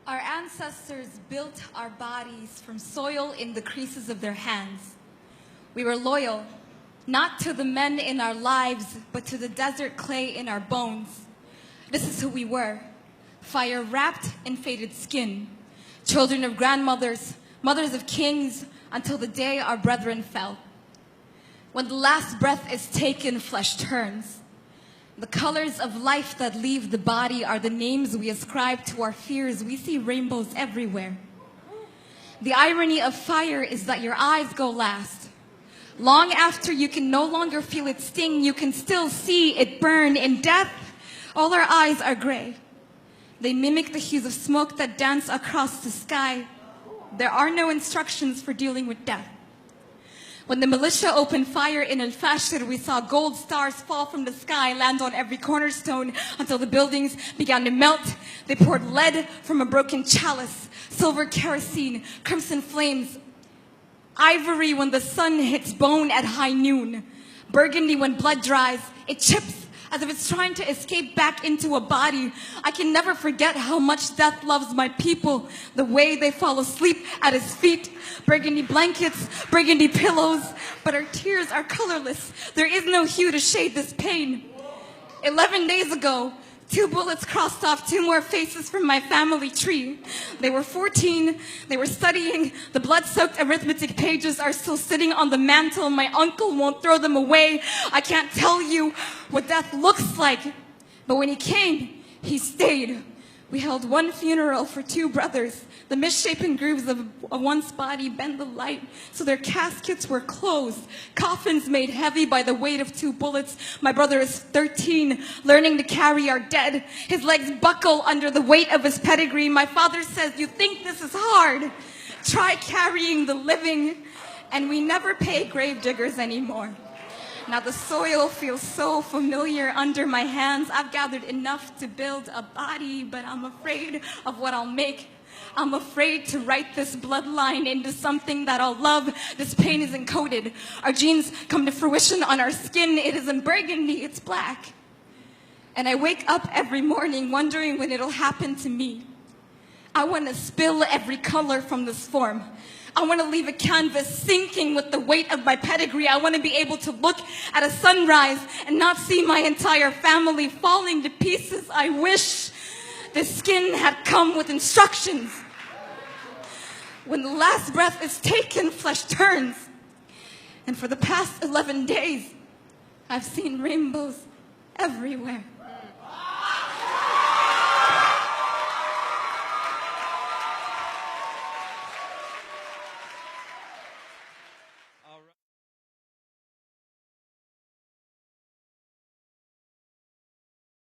Our ancestors built our bodies from soil in the creases of their hands. We were loyal, not to the men in our lives, but to the desert clay in our bones. This is who we were, fire wrapped in faded skin, children of grandmothers, mothers of kings, until the day our brethren fell. When the last breath is taken, flesh turns. The colors of life that leave the body are the names we ascribe to our fears. We see rainbows everywhere. The irony of fire is that your eyes go last. Long after you can no longer feel its sting, you can still see it burn. In death, all our eyes are gray. They mimic the hues of smoke that dance across the sky. There are no instructions for dealing with death. When the militia opened fire in Al-Fashir, we saw gold stars fall from the sky, land on every cornerstone until the buildings began to melt. They poured lead from a broken chalice, silver kerosene, crimson flames, ivory when the sun hits bone at high noon, burgundy when blood dries. It chips as if it's trying to escape back into a body. I can never forget how much death loves my people, the way they fall asleep at his feet. Burgundy blankets, burgundy pillows, but our tears are colorless. There is no hue to shade this pain. 11 days ago, 2 bullets crossed off 2 more faces from my family tree. They were 14, they were studying. The blood-soaked arithmetic pages are still sitting on the mantle. My uncle won't throw them away. I can't tell you what death looks like, but when he came, he stayed. We held 1 funeral for 2 brothers. The misshapen grooves of one's body bend the light, so their caskets were closed. Coffins made heavy by the weight of 2 bullets. My brother is 13, learning to carry our dead. His legs buckle under the weight of his pedigree. My father says, "You think this is hard? Try carrying the living." And we never pay grave diggers anymore. Now the soil feels so familiar under my hands. I've gathered enough to build a body, but I'm afraid of what I'll make. I'm afraid to write this bloodline into something that I'll love. This pain is encoded. Our genes come to fruition on our skin. It isn't burgundy, it's black. And I wake up every morning wondering when it'll happen to me. I want to spill every color from this form. I want to leave a canvas sinking with the weight of my pedigree. I want to be able to look at a sunrise and not see my entire family falling to pieces. I wish this skin had come with instructions. When the last breath is taken, flesh turns. And for the past 11 days, I've seen rainbows everywhere.